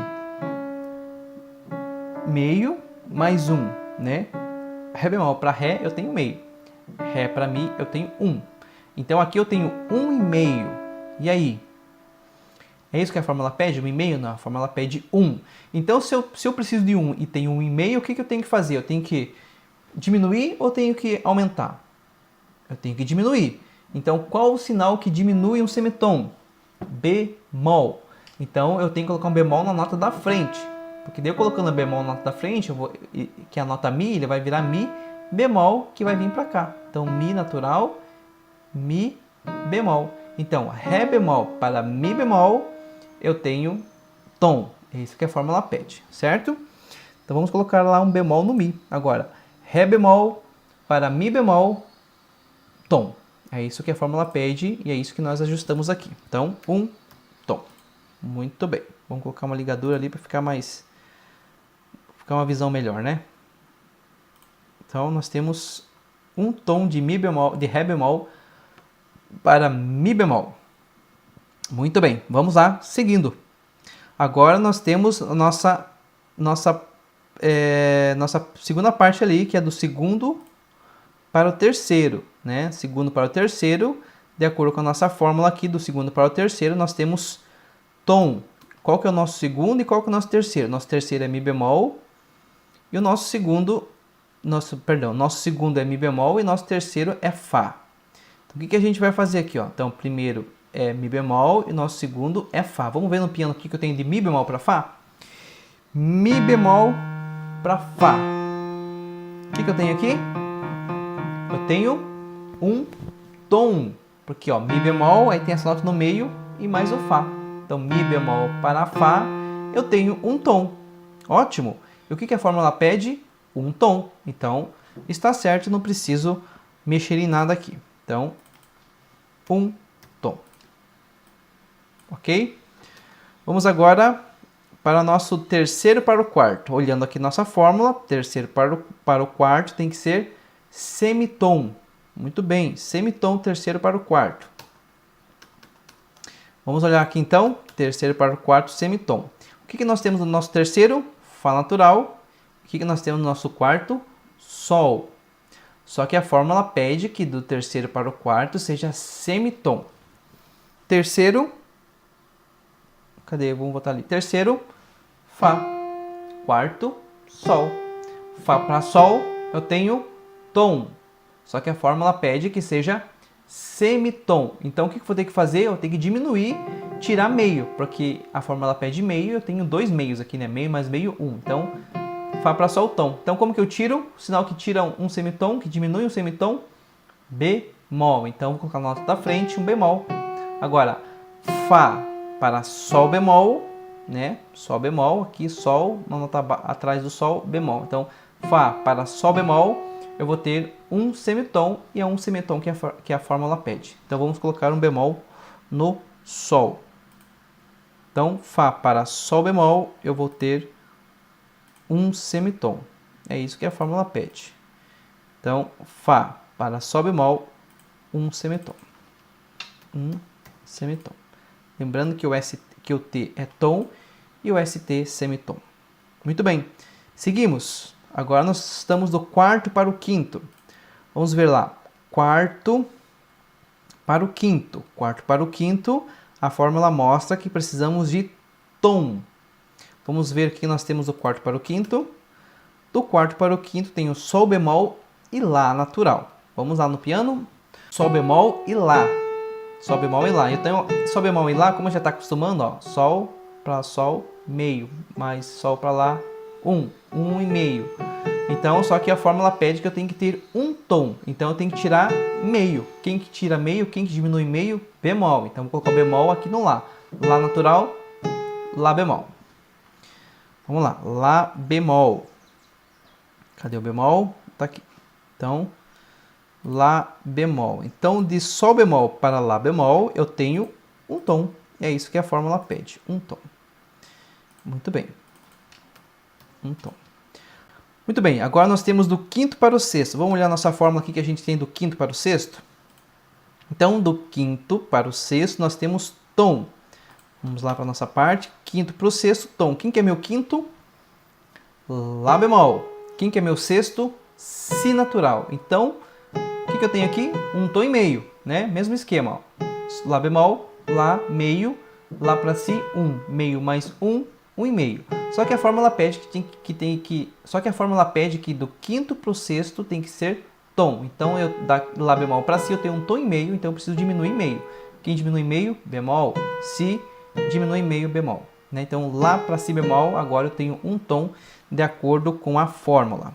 Meio mais 1, né? Ré bemol para Ré, eu tenho meio. Ré para Mi, eu tenho 1. Então, aqui eu tenho 1,5. E aí? É isso que a fórmula pede? 1,5? Não, a fórmula pede 1. Então, se eu preciso de 1 e tenho 1,5, o que eu tenho que fazer? Eu tenho que diminuir ou tenho que aumentar? Eu tenho que diminuir. Então, qual o sinal que diminui um semitom? Bemol. Então, eu tenho que colocar um bemol na nota da frente. Porque daí eu colocando um bemol na nota da frente, que é a nota Mi, ele vai virar Mi bemol, que vai vir para cá. Então, Mi natural, Mi bemol. Então, Ré bemol para Mi bemol, eu tenho tom. É isso que a fórmula pede, certo? Então, vamos colocar lá um bemol no Mi. Agora, Ré bemol para Mi bemol, tom. É isso que a fórmula pede e é isso que nós ajustamos aqui. Então, um tom. Muito bem. Vamos colocar uma ligadura ali para ficar uma visão melhor, né? Então, nós temos um tom de Mi bemol, de Ré bemol para Mi bemol. Muito bem, vamos lá, seguindo. Agora nós temos a nossa segunda parte ali, que é do segundo para o terceiro, né? Segundo para o terceiro, de acordo com a nossa fórmula aqui, do segundo para o terceiro, nós temos tom. Qual que é o nosso segundo e qual que é o nosso terceiro? Nosso terceiro é Mi bemol e o nosso segundo é Mi bemol e nosso terceiro é Fá. Então, o que a gente vai fazer aqui? Ó? Então, primeiro é Mi bemol e nosso segundo é Fá. Vamos ver no piano o que eu tenho de Mi bemol para Fá? Mi bemol para Fá. O que eu tenho aqui? Eu tenho um tom. Porque, ó, Mi bemol, aí tem essa nota no meio e mais o Fá. Então, Mi bemol para Fá, eu tenho um tom. Ótimo! E o que a fórmula pede? Um tom. Então, está certo, não preciso mexer em nada aqui. Então, um tom. Ok? Vamos agora para o nosso terceiro para o quarto. Olhando aqui nossa fórmula, terceiro para o quarto tem que ser semitom. Muito bem, semitom, terceiro para o quarto. Vamos olhar aqui então, terceiro para o quarto, semitom. O que nós temos no nosso terceiro? Fá natural. O que nós temos no nosso quarto? Sol. Só que a fórmula pede que do terceiro para o quarto seja semitom. Terceiro, cadê? Vamos botar ali. Terceiro, Fá. Quarto, Sol. Fá para Sol, eu tenho tom. Só que a fórmula pede que seja semitom. Então, o que eu vou ter que fazer? Eu tenho que diminuir, tirar meio, porque a fórmula pede meio, eu tenho dois meios aqui, né? Meio mais meio, um. Então, Fá para Sol, tom. Então, como que eu tiro? O sinal que tira um semitom, que diminui um semitom, bemol. Então, vou colocar na nota da frente um bemol. Agora, Fá para Sol bemol, né? Sol bemol, aqui Sol, na nota atrás do Sol, bemol. Então, Fá para Sol bemol, eu vou ter um semitom, e é um semitom que a fórmula pede. Então, vamos colocar um bemol no Sol. Então, Fá para Sol bemol, eu vou ter um semitom. É isso que a fórmula pede. Então, Fá para Sol bemol, um semitom. Um semitom. Lembrando que o T é tom e o ST semitom. Muito bem. Seguimos. Agora nós estamos do quarto para o quinto. Vamos ver lá. Quarto para o quinto. Quarto para o quinto, a fórmula mostra que precisamos de tom. Vamos ver aqui, nós temos o quarto para o quinto. Do quarto para o quinto tem o Sol bemol e Lá natural. Vamos lá no piano. Sol bemol e Lá. Sol bemol e Lá. Então, Sol bemol e Lá, como já está acostumando, ó, Sol para Sol, meio, mais Sol para Lá, um e meio. Então, só que a fórmula pede que eu tenho que ter um tom. Então, eu tenho que tirar meio. Quem que tira meio? Quem que diminui meio? Bemol. Então, vou colocar o bemol aqui no Lá. Lá natural, Lá bemol. Vamos lá. Lá bemol. Cadê o bemol? Tá aqui. Então, Lá bemol. Então, de Sol bemol para Lá bemol, eu tenho um tom. É isso que a fórmula pede. Um tom. Muito bem. Um tom. Muito bem, agora nós temos do quinto para o sexto. Vamos olhar nossa fórmula aqui que a gente tem do quinto para o sexto? Então, do quinto para o sexto, nós temos tom. Vamos lá para a nossa parte. Quinto para o sexto, tom. Quem que é meu quinto? Lá bemol. Quem que é meu sexto? Si natural. Então, o que eu tenho aqui? Um tom e meio, né? Mesmo esquema, ó. Lá bemol, Lá, meio, Lá para Si, um. Meio mais um e meio. Só que a fórmula pede que do quinto para o sexto tem que ser tom. Então, da Lá bemol para Si eu tenho um tom e meio, então eu preciso diminuir meio. Quem diminui meio? Bemol. Si, diminui meio, bemol. Né? Então, Lá para Si bemol, agora eu tenho um tom de acordo com a fórmula.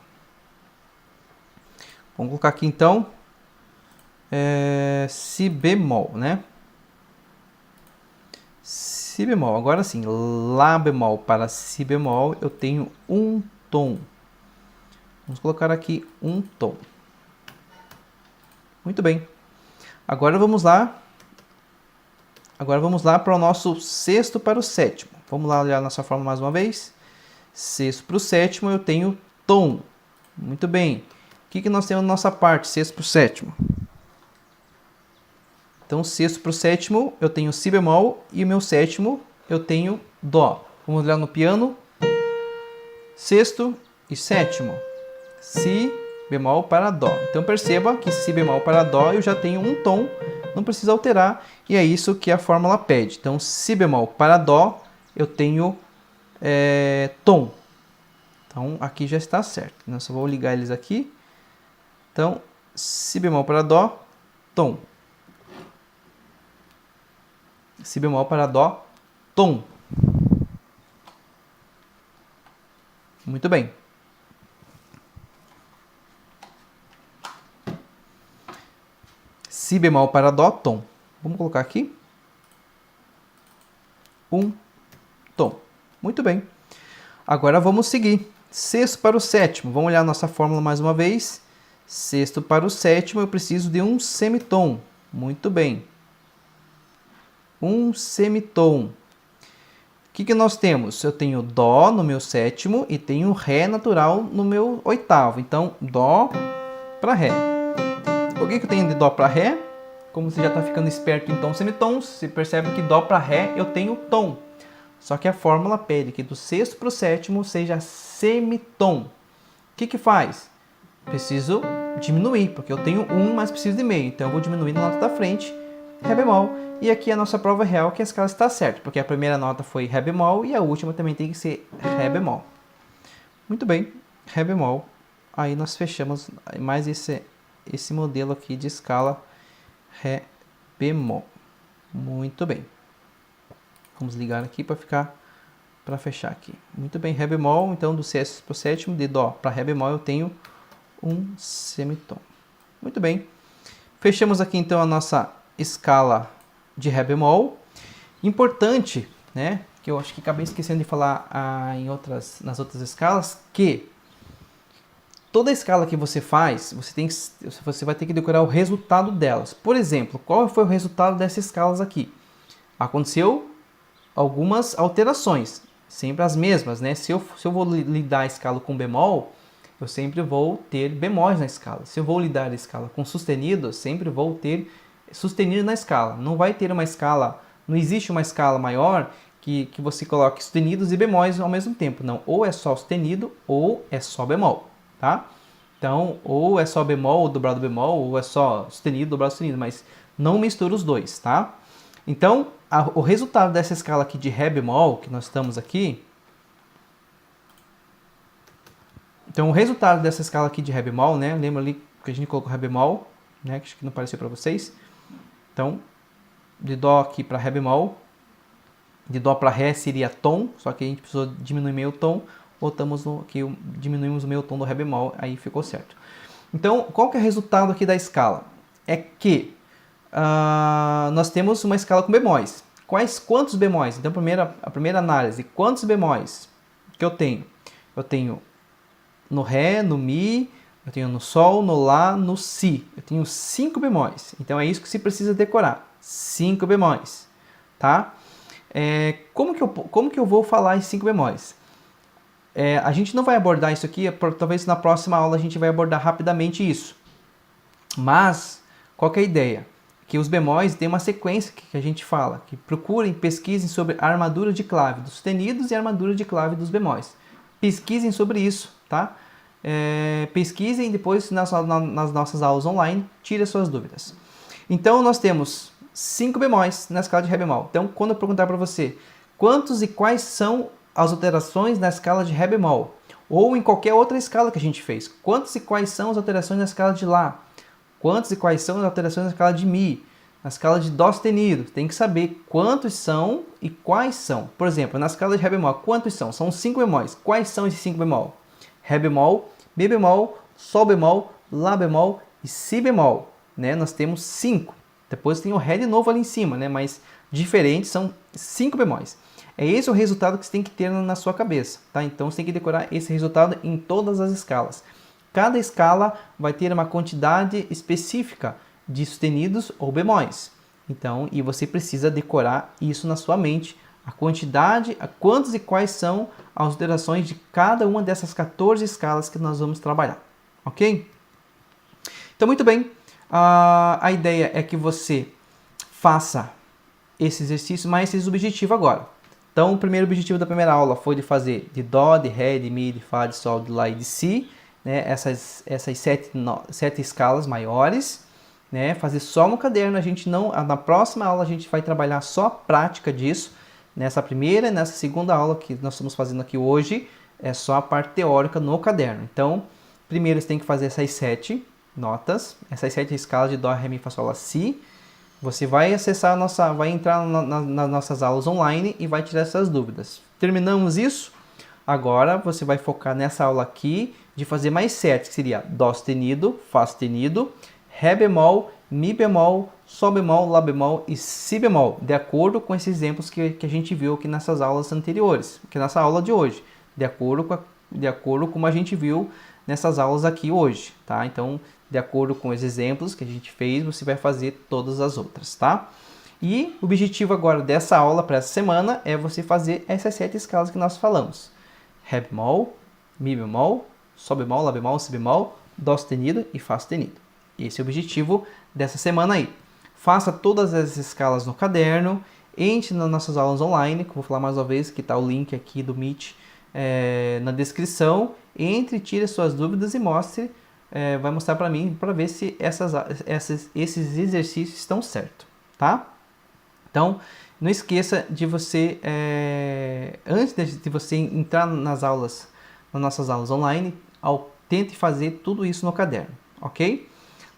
Vamos colocar aqui então Si bemol, né? Si bemol. Agora sim, Lá bemol para Si bemol, eu tenho um tom. Vamos colocar aqui um tom. Muito bem. Agora vamos lá. Agora vamos lá para o nosso sexto para o sétimo. Vamos lá olhar nossa fórmula mais uma vez. Sexto para o sétimo, eu tenho tom. Muito bem. O que nós temos na nossa parte, sexto para o sétimo? Então, sexto para o sétimo, eu tenho Si bemol e o meu sétimo eu tenho Dó. Vamos olhar no piano. Sexto e sétimo. Si bemol para Dó. Então, perceba que Si bemol para Dó eu já tenho um tom, não precisa alterar, e é isso que a fórmula pede. Então, Si bemol para Dó eu tenho tom. Então, aqui já está certo. Eu só vou ligar eles aqui. Então, Si bemol para Dó, tom. Si bemol para Dó, tom. Muito bem. Si bemol para Dó, tom. Vamos colocar aqui. Um tom. Muito bem. Agora vamos seguir. Sexto para o sétimo. Vamos olhar a nossa fórmula mais uma vez. Sexto para o sétimo, eu preciso de um semitom. Muito bem. Um semitom. O que nós temos? Eu tenho Dó no meu sétimo e tenho Ré natural no meu oitavo. Então, Dó para Ré. O que eu tenho de Dó para Ré? Como você já está ficando esperto em tom semitons, você percebe que Dó para Ré eu tenho tom. Só que a fórmula pede que do sexto para o sétimo seja semitom. O que faz? Preciso diminuir, porque eu tenho um, mas preciso de meio. Então eu vou diminuir na nota da frente, Ré bemol. E aqui a nossa prova real que a escala está certa, porque a primeira nota foi Ré bemol e a última também tem que ser Ré bemol. Muito bem, Ré bemol. Aí nós fechamos mais esse modelo aqui de escala Ré bemol. Muito bem. Vamos ligar aqui para fechar aqui. Muito bem, Ré bemol. Então do sexto para o sétimo, de Dó para Ré bemol eu tenho um semitom. Muito bem. Fechamos aqui então a nossa escala de Ré bemol. Importante, né, que eu acho que acabei esquecendo de falar nas outras escalas, que toda escala que você faz, você vai ter que decorar o resultado delas. Por exemplo, qual foi o resultado dessas escalas aqui? Aconteceu algumas alterações, sempre as mesmas, né? Se eu vou lidar a escala com bemol, eu sempre vou ter bemóis na escala. Se eu vou lidar a escala com sustenido, eu sempre vou ter sustenido na escala. Não vai ter uma escala, não existe uma escala maior que você coloque sustenidos e bemóis ao mesmo tempo. Não, ou é só sustenido ou é só bemol, tá? Então, ou é só bemol ou dobrado bemol, ou é só sustenido, dobrado sustenido, mas não mistura os dois, tá? Então, o resultado dessa escala aqui de Ré bemol, que nós estamos aqui, então o resultado dessa escala aqui de Ré bemol, né? Lembra ali que a gente colocou Ré bemol, né? Que acho que não apareceu para vocês. Então, de Dó aqui para Ré bemol, de Dó para Ré seria tom, só que a gente precisou diminuir meio tom, voltamos aqui, diminuímos o meio tom do Ré bemol, aí ficou certo. Então, qual que é o resultado aqui da escala? É que nós temos uma escala com bemóis. Quantos bemóis? Então, a primeira análise, quantos bemóis que eu tenho? Eu tenho no Ré, no Mi, eu tenho no Sol, no Lá, no Si. Eu tenho 5 bemóis. Então, é isso que se precisa decorar. 5 bemóis, tá? Como que eu vou falar em 5 bemóis? A gente não vai abordar isso aqui, talvez na próxima aula a gente vai abordar rapidamente isso. Mas, qual que é a ideia? Que os bemóis têm uma sequência que a gente fala, que procurem, pesquisem sobre a armadura de clave dos sustenidos e a armadura de clave dos bemóis. Pesquisem sobre isso, tá? Pesquisem depois nas nossas aulas online, tire as suas dúvidas. Então, nós temos 5 bemóis na escala de Ré bemol. Então, quando eu perguntar para você quantos e quais são as alterações na escala de Ré bemol, ou em qualquer outra escala que a gente fez, quantos e quais são as alterações na escala de Lá, quantos e quais são as alterações na escala de Mi, na escala de Dó sustenido, tem que saber quantos são e quais são. Por exemplo, na escala de Ré bemol, quantos são? São 5 bemóis. Quais são esses 5 bemol? Ré bemol, Mi bemol, Sol bemol, Lá bemol e Si bemol, né? Nós temos 5. Depois tem o Ré de novo ali em cima, né? Mas diferentes, são 5 bemóis. É esse o resultado que você tem que ter na sua cabeça, tá? Então você tem que decorar esse resultado em todas as escalas. Cada escala vai ter uma quantidade específica de sustenidos ou bemóis. Então, e você precisa decorar isso na sua mente, a quantidade, quantos e quais são as alterações de cada uma dessas 14 escalas que nós vamos trabalhar, ok? Então, muito bem, a ideia é que você faça esse exercício, mas esse é o objetivo agora. Então, o primeiro objetivo da primeira aula foi de fazer de Dó, de Ré, de Mi, de Fá, de Sol, de Lá e de Si, né? Essas 7 escalas maiores, né? Fazer só no caderno. Na próxima aula a gente vai trabalhar só a prática disso. Nessa primeira e nessa segunda aula que nós estamos fazendo aqui hoje, é só a parte teórica no caderno. Então, primeiro você tem que fazer essas 7 notas, essas 7 escalas de Dó, Ré, Mi, Fá, Sol, Lá, Si. Você vai acessar vai entrar nas nossas aulas online e vai tirar essas dúvidas. Terminamos isso? Agora você vai focar nessa aula aqui de fazer mais 7, que seria Dó sustenido, Fá sustenido, Ré bemol Mi bemol, Sol bemol, Lá bemol e Si bemol, de acordo com esses exemplos que a gente viu aqui nessas aulas anteriores, que nessa aula de hoje, de acordo com como a gente viu nessas aulas aqui hoje, tá? Então, de acordo com os exemplos que a gente fez, você vai fazer todas as outras, tá? E o objetivo agora dessa aula para essa semana é você fazer essas 7 escalas que nós falamos. Ré bemol, Mi bemol, Sol bemol, Lá bemol, Si bemol, Dó sustenido e Fá sustenido. Esse é o objetivo dessa semana aí. Faça todas as escalas no caderno, entre nas nossas aulas online, que eu vou falar mais uma vez, que está o link aqui do Meet na descrição. Entre, tire suas dúvidas e mostre, vai mostrar para mim, para ver se esses exercícios estão certos, tá? Então, não esqueça de você, antes de você entrar nas nossas aulas online, tente fazer tudo isso no caderno, ok?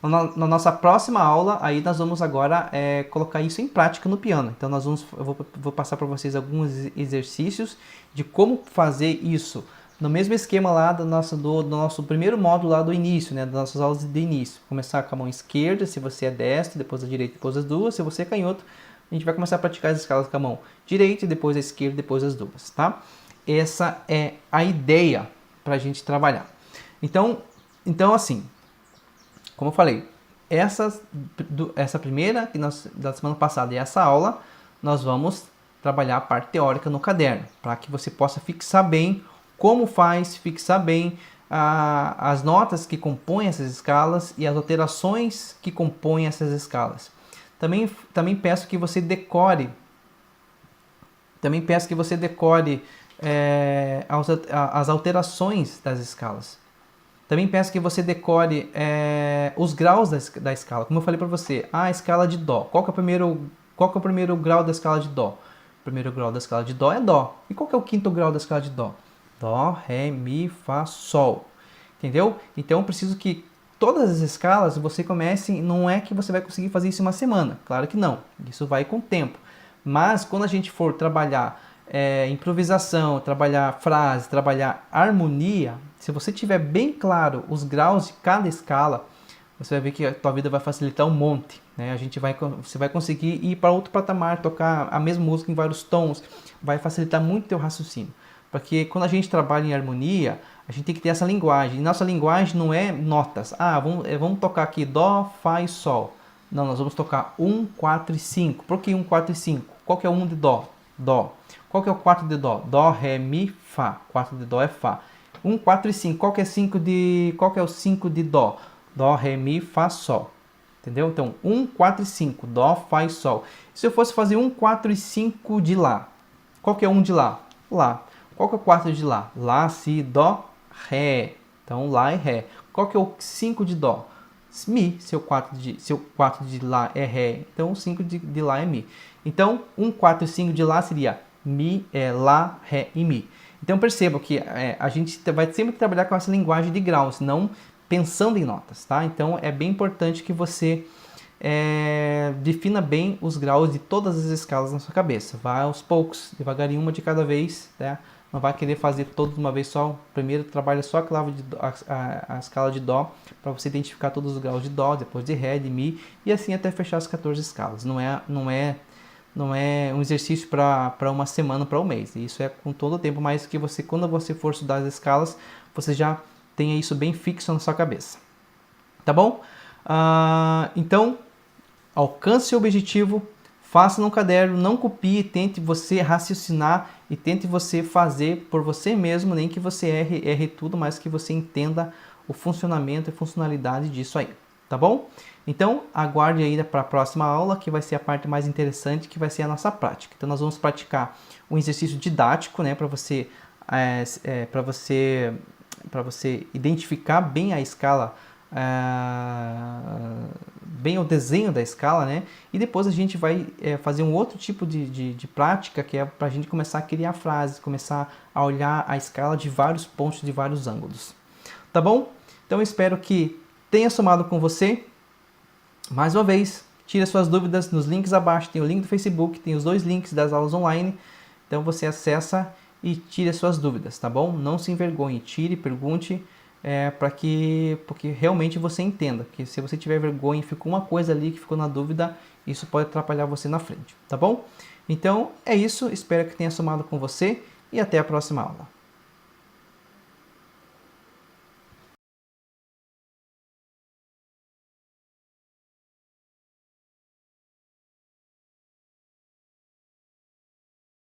Na nossa próxima aula, aí nós vamos agora colocar isso em prática no piano. Então, eu vou passar para vocês alguns exercícios de como fazer isso no mesmo esquema lá do nosso primeiro módulo lá do início, né? Das nossas aulas de início. Começar com a mão esquerda, se você é destro, depois a direita, depois as duas. Se você é canhoto, a gente vai começar a praticar as escalas com a mão direita, depois a esquerda, depois as duas, tá? Essa é a ideia para a gente trabalhar. Então assim, como eu falei, essa primeira da semana passada e essa aula, nós vamos trabalhar a parte teórica no caderno, para que você possa fixar bem como fixar bem as notas que compõem essas escalas e as alterações que compõem essas escalas. Também peço que você decore as alterações das escalas. Também peço que você decore os graus da escala. Como eu falei para você, a escala de Dó. Qual que é o primeiro grau da escala de Dó? O primeiro grau da escala de Dó é Dó. E qual que é o quinto grau da escala de Dó? Dó, Ré, Mi, Fá, Sol. Entendeu? Então eu preciso que todas as escalas você comece, não é que você vai conseguir fazer isso em uma semana. Claro que não. Isso vai com o tempo. Mas quando a gente for trabalhar improvisação, trabalhar frase, trabalhar harmonia, se você tiver bem claro os graus de cada escala, você vai ver que a tua vida vai facilitar um monte, né? Você vai conseguir ir para outro patamar, tocar a mesma música em vários tons, vai facilitar muito o teu raciocínio. Porque quando a gente trabalha em harmonia, a gente tem que ter essa linguagem. E nossa linguagem não é notas. Vamos tocar aqui Dó, Fá e Sol. Não, nós vamos tocar 1, 4 e 5. Por que 1, 4 e 5? Qual que é o 1 de Dó? Dó. Qual que é o 4 de Dó? Dó, Ré, Mi, Fá. 4 de Dó é Fá. 1, 4 e 5. Qual que é o 5 de Dó? Dó, Ré, Mi, Fá, Sol. Entendeu? Então, 1, 4 e 5. Dó, Fá e Sol. Se eu fosse fazer 1, 4 e 5 de Lá. Qual que é 1 de Lá? Lá. Qual que é o 4 de Lá? Lá, Si, Dó, Ré. Então, Lá é Ré. Qual que é o 5 de Dó? Mi. Seu 4 de Lá é Ré. Então, o 5 de Lá é Mi. Então, 1, 4 e 5 de Lá seria Mi, Lá, Ré e Mi. Então, perceba que a gente vai sempre trabalhar com essa linguagem de graus, não pensando em notas, tá? Então, é bem importante que você defina bem os graus de todas as escalas na sua cabeça. Vai aos poucos, devagarinho, uma de cada vez, tá? Não vai querer fazer todos de uma vez só. Primeiro trabalha só a escala de Dó, para você identificar todos os graus de Dó, depois de Ré, de Mi, e assim até fechar as 14 escalas. Não é um exercício para uma semana, para um mês. Isso é com todo o tempo, mas que você, quando você for estudar as escalas, você já tenha isso bem fixo na sua cabeça. Tá bom? Então, alcance o objetivo, faça no caderno, não copie, tente você raciocinar e tente você fazer por você mesmo, nem que você erre tudo, mas que você entenda o funcionamento e funcionalidade disso aí, tá bom? Então, aguarde ainda para a próxima aula, que vai ser a parte mais interessante, que vai ser a nossa prática. Então, nós vamos praticar um exercício didático, né, para você identificar bem a escala, bem o desenho da escala, né? E depois a gente vai fazer um outro tipo de prática, que é para a gente começar a criar frases, começar a olhar a escala de vários pontos, de vários ângulos. Tá bom? Então eu espero que tenha somado com você. Mais uma vez, tire suas dúvidas nos links abaixo, tem o link do Facebook, tem os 2 links das aulas online. Então você acessa e tire suas dúvidas, tá bom? Não se envergonhe, tire, pergunte. porque realmente você entenda. Que se você tiver vergonha e ficou uma coisa ali que ficou na dúvida, isso pode atrapalhar você na frente, tá bom? Então é isso, espero que tenha somado com você e até a próxima aula.